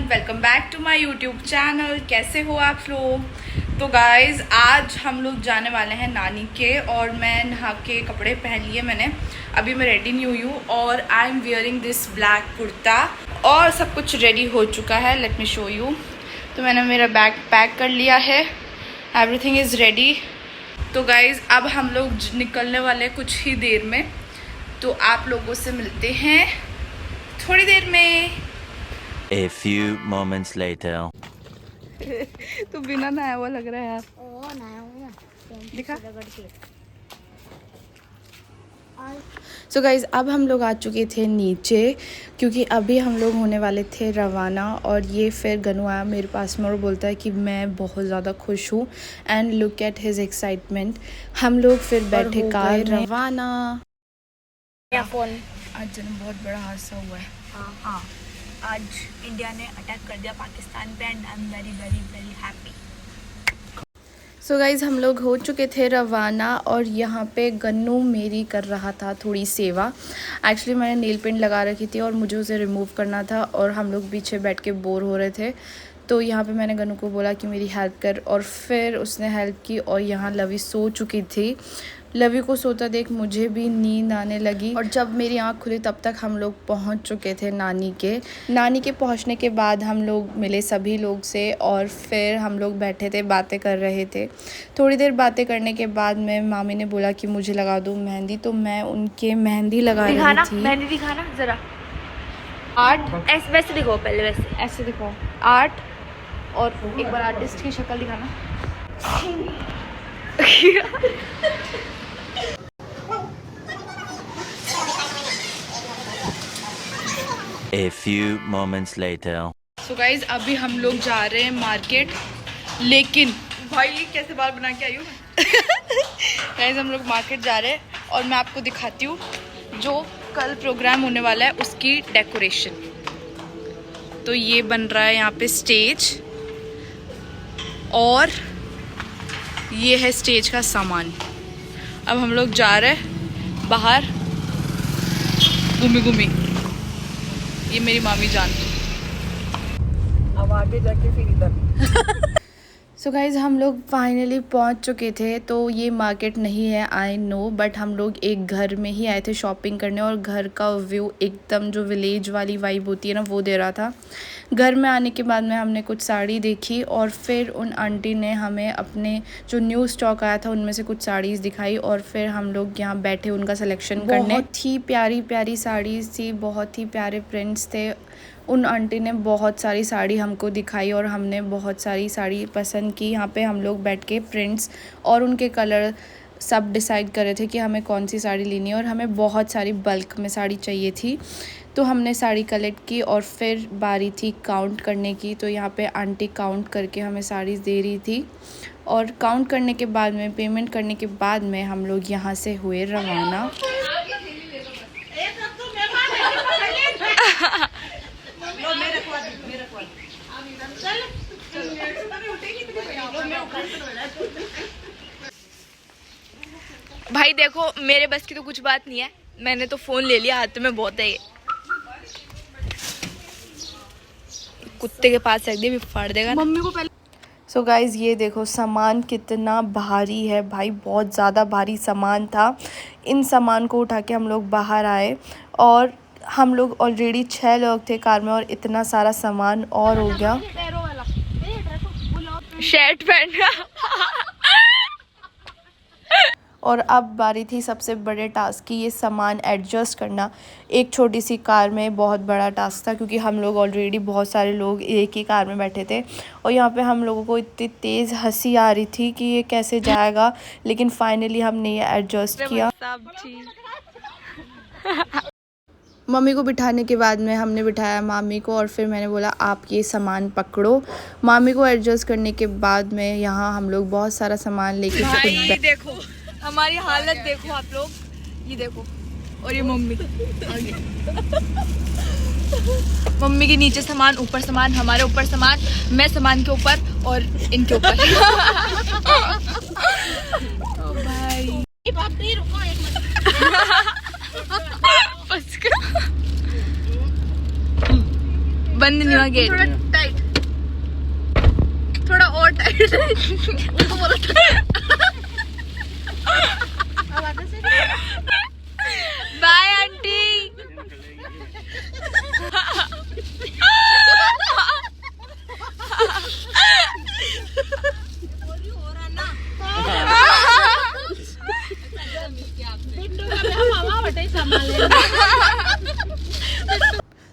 Welcome back to my YouTube channel. कैसे हो आप लोग? तो गाइज आज हम लोग जाने वाले हैं नानी के, और मैं नहा के कपड़े पहन लिए मैंने। अभी मैं रेडी नहीं हुई हूँ और I am wearing this black kurta और सब कुछ रेडी हो चुका है। Let me show you. तो मैंने मेरा बैग पैक कर लिया है, एवरीथिंग इज़ रेडी। तो गाइज अब हम लोग निकलने वाले कुछ ही देर में, तो आप लोगों से मिलते हैं थोड़ी देर में। A few moments later. तो बिना नहाया हुआ लग रहा है यार। दिखा। सो गाइज अब हम लोग आ चुके थे नीचे, क्योंकि अभी हम लोग होने वाले थे रवाना। और ये फिर गनू आया मेरे पास में और बोलता है कि मैं बहुत ज़्यादा खुश हूँ, and look at his excitement. हम लोग फिर बैठे कार रवाना। फोन आज जन बहुत बड़ा हादसा हुआ है। हाँ, आज इंडिया ने अटैक कर दिया पाकिस्तान पे, and I am very very very happy. So guys हम लोग हो चुके थे रवाना, और यहाँ पे गन्नू मेरी कर रहा था थोड़ी सेवा। एक्चुअली मैंने नेल पेंट लगा रखी थी और मुझे उसे रिमूव करना था, और हम लोग पीछे बैठ के बोर हो रहे थे। तो यहाँ पे मैंने गन्नू को बोला कि मेरी हेल्प कर, और फिर उसने हेल्प की। और यहाँ लवी सो चुकी थी। लवी को सोता देख मुझे भी नींद आने लगी, और जब मेरी आँख खुली तब तक हम लोग पहुँच चुके थे नानी के पहुँचने के बाद हम लोग मिले सभी लोग से, और फिर हम लोग बैठे थे, बातें कर रहे थे। थोड़ी देर बातें करने के बाद में मामी ने बोला कि मुझे लगा दो मेहंदी, तो मैं उनके मेहंदी लगा रही थी। मेहंदी दिखाना जरा। आर्ट ऐसे वैसे दिखाओ, पहले वैसे ऐसे दिखाओ, आर्ट, और एक बार आर्टिस्ट की शक्ल दिखाना। A few moments later. So guys अभी हम लोग जा रहे हैं मार्केट, लेकिन भाई कैसे बाल बना के आई हूँ। गाइज हम लोग मार्केट जा रहे हैं, और मैं आपको दिखाती हूँ जो कल प्रोग्राम होने वाला है उसकी डेकोरेशन। तो ये बन रहा है यहाँ पे स्टेज, और ये है स्टेज का सामान। अब हम लोग जा रहे हैं बाहर घूमी। ये मेरी मामी जान। अब आगे जाके फिर इधर। सो गाइज़ हम लोग फाइनली पहुंच चुके थे। तो ये मार्केट नहीं है, आई नो, बट हम लोग एक घर में ही आए थे शॉपिंग करने, और घर का व्यू एकदम जो विलेज वाली वाइब होती है ना, वो दे रहा था। घर में आने के बाद में हमने कुछ साड़ी देखी, और फिर उन आंटी ने हमें अपने जो न्यू स्टॉक आया था उनमें से कुछ साड़ीज़ दिखाई, और फिर हम लोग यहाँ बैठे उनका सिलेक्शन करने। बहुत ही प्यारी प्यारी साड़ीज़ थी, बहुत ही प्यारे प्रिंट्स थे। उन आंटी ने बहुत सारी साड़ी हमको दिखाई, और हमने बहुत सारी साड़ी पसंद की। यहाँ पे हम लोग बैठ के प्रिंट्स और उनके कलर सब डिसाइड कर रहे थे कि हमें कौन सी साड़ी लेनी है, और हमें बहुत सारी बल्क में साड़ी चाहिए थी। तो हमने साड़ी कलेक्ट की, और फिर बारी थी काउंट करने की। तो यहाँ पे आंटी काउंट करके हमें साड़ीज़ दे रही थी, और काउंट करने के बाद में, पेमेंट करने के बाद में हम लोग यहाँ से हुए रवाना। भाई देखो, मेरे बस की तो कुछ बात नहीं है, मैंने तो फोन ले लिया, हाथ में बहुत है ये। कुत्ते के पास रख दिया, भी फाड़ देगा मम्मी को पहले। सो गाइज़ ये देखो सामान कितना भारी है भाई, बहुत ज़्यादा भारी सामान था। इन सामान को उठा के हम लोग बाहर आए, और हम लोग ऑलरेडी 6 लोग थे कार में, और इतना सारा सामान और हो गया। शर्ट पहन और अब बारी थी सबसे बड़े टास्क की, ये सामान एडजस्ट करना। एक छोटी सी कार में बहुत बड़ा टास्क था, क्योंकि हम लोग ऑलरेडी बहुत सारे लोग एक ही कार में बैठे थे, और यहाँ पे हम लोगों को इतनी तेज़ हंसी आ रही थी कि ये कैसे जाएगा, लेकिन फाइनली हमने ये एडजस्ट किया। मम्मी को बिठाने के बाद में हमने बिठाया मामी को, और फिर मैंने बोला आप ये सामान पकड़ो। मामी को एडजस्ट करने के बाद में यहाँ हम लोग बहुत सारा सामान लेके भाई देखो हमारी हालत, देखो आप लोग, ये देखो। और ये मम्मी मम्मी के नीचे सामान, ऊपर सामान, हमारे ऊपर सामान, मैं सामान के ऊपर और इनके ऊपर। ओ भाई बंद नहीं हुआ गेट। Bye aunty.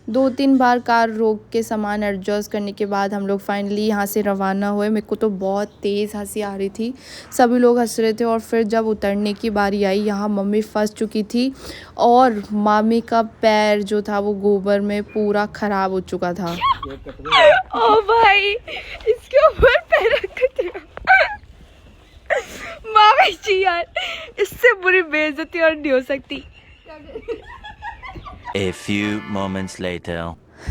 दो तीन बार कार रोक के सामान एडजस्ट करने के बाद हम लोग फाइनली यहाँ से रवाना हुए। मेरे को तो बहुत तेज़ हंसी आ रही थी, सभी लोग हंस रहे थे। और फिर जब उतरने की बारी आई, यहाँ मम्मी फंस चुकी थी और मामी का पैर जो था वो गोबर में पूरा ख़राब हो चुका था। ओ भाई, इसके ऊपर पैर रखते मामी जी यार, इससे बुरी बेइज्जती और नहीं हो सकती। A few moments later.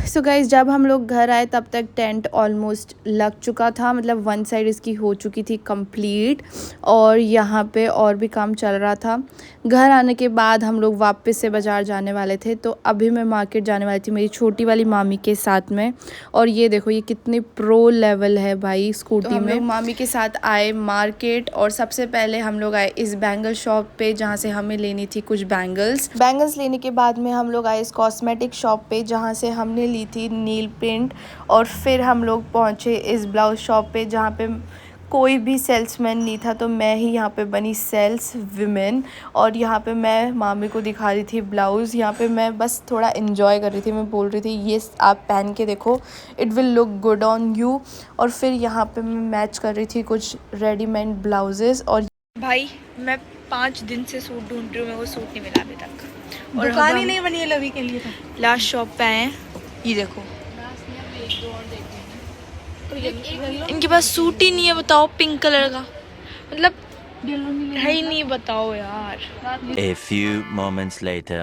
So guys, जब हम लोग घर आए तब तक टेंट ऑलमोस्ट लग चुका था, मतलब वन साइड इसकी हो चुकी थी कंप्लीट और यहाँ पे और भी काम चल रहा था। घर आने के बाद हम लोग वापस से बाज़ार जाने वाले थे, तो अभी मैं मार्केट जाने वाली थी मेरी छोटी वाली मामी के साथ में। और ये देखो ये कितनी प्रो लेवल है भाई स्कूटी में। हम लोग मामी के साथ आए मार्केट और सबसे पहले हम लोग आए इस बैंगल शॉप पे जहाँ से हमें लेनी थी कुछ बैंगल्स लेने के बाद में हम लोग आए इस कॉस्मेटिक शॉप पे जहाँ से हमने ली थी नील पेंट। और फिर हम लोग पहुँचे इस ब्लाउज शॉप पे जहाँ पे कोई भी सेल्समैन नहीं था, तो मैं ही यहाँ पे बनी सेल्स विमेन। और यहाँ पे मैं मामी को दिखा रही थी ब्लाउज़। यहाँ पे मैं बस थोड़ा इन्जॉय कर रही थी, मैं बोल रही थी ये आप पहन के देखो, it will look good on you. और फिर यहाँ पे मैं मैच कर रही थी कुछ रेडीमेड ब्लाउजेस। और भाई मैं 5 दिन से सूट ढूंढ रही हूँ, मेरे को सूट नहीं मिला अभी तक। और दुकान ही नहीं बनी है लवी के लिए। तो लास्ट शॉप पे आए हैं, ये देखो इनके पास सूट ही नहीं है। बताओ पिंक कलर का, मतलब है ही नहीं, बताओ यार। A few moments later.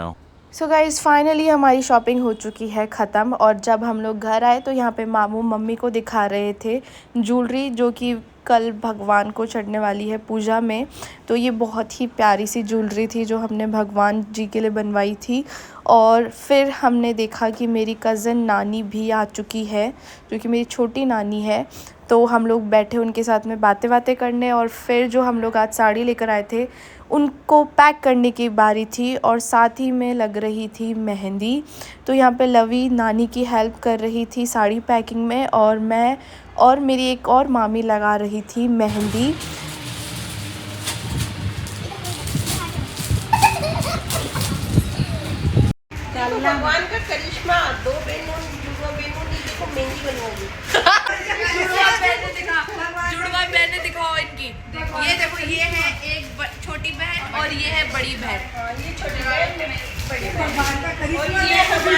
So guys, finally हमारी शॉपिंग हो चुकी है ख़त्म। और जब हम लोग घर आए तो यहाँ पे मामू मम्मी को दिखा रहे थे ज्वेलरी जो कि कल भगवान को चढ़ने वाली है पूजा में। तो ये बहुत ही प्यारी सी ज्वेलरी थी जो हमने भगवान जी के लिए बनवाई थी। और फिर हमने देखा कि मेरी कज़न नानी भी आ चुकी है जो कि मेरी छोटी नानी है। तो हम लोग बैठे उनके साथ में बातें करने। और फिर जो हम लोग आज साड़ी लेकर आए थे उनको पैक करने की बारी थी और साथ ही में लग रही थी मेहंदी। तो यहाँ पे लवी नानी की हेल्प कर रही थी साड़ी पैकिंग में और मैं और मेरी एक और मामी लगा रही थी मेहंदी। भगवान का करिश्मा, दो बहनों ने देखो मेहंदी बनवाई। जुड़वा बहनें दिखाओ इनकी। ये देखो, ये है एक छोटी बहन और ये है बड़ी बहन। ये छोटी बहन, बड़ी भगवान का करिश्मा, ये हमारी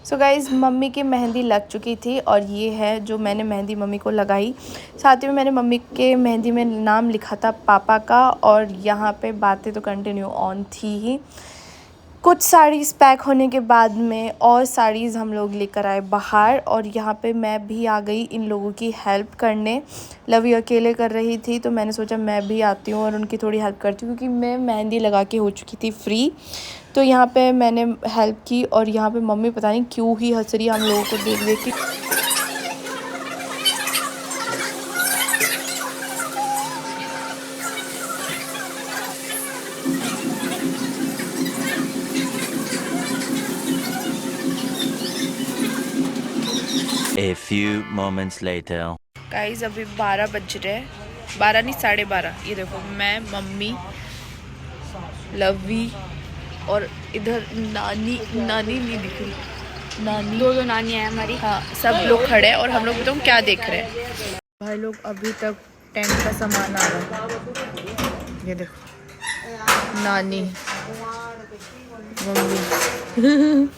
सो गाइज़, मम्मी की मेहंदी लग चुकी थी और ये है जो मैंने मेहंदी मम्मी को लगाई। साथ ही में मैंने मम्मी के मेहंदी में नाम लिखा था पापा का। और यहाँ पे बातें तो कंटिन्यू ऑन थी ही। कुछ साड़ीज़ पैक होने के बाद में और साड़ीज़ हम लोग लेकर आए बाहर। और यहाँ पे मैं भी आ गई इन लोगों की हेल्प करने। लवी अकेले कर रही थी तो मैंने सोचा मैं भी आती हूँ और उनकी थोड़ी हेल्प करती हूँ क्योंकि मैं मेहंदी लगा के हो चुकी थी फ्री। तो यहाँ पे मैंने हेल्प की और यहाँ पे मम्मी पता नहीं क्यों ही हंस रही हम लोगों को देख के। A few moments later. Guys, अभी 12 बज रहे हैं, 12 नहीं 12:30। ये देखो मैं, मम्मी, लवी और इधर नानी नहीं दिख रही, नानी दो नानी है हमारी। हाँ, सब लोग खड़े हैं और हम लोग बताओ क्या देख रहे हैं। भाई लोग अभी तक टेंट का सामान आ रहा है। ये देखो नानी, मम्मी।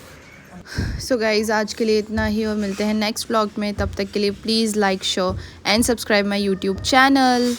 सो गाइज़, आज के लिए इतना ही और मिलते हैं नेक्स्ट व्लॉग में। तब तक के लिए please like, share and subscribe my YouTube channel.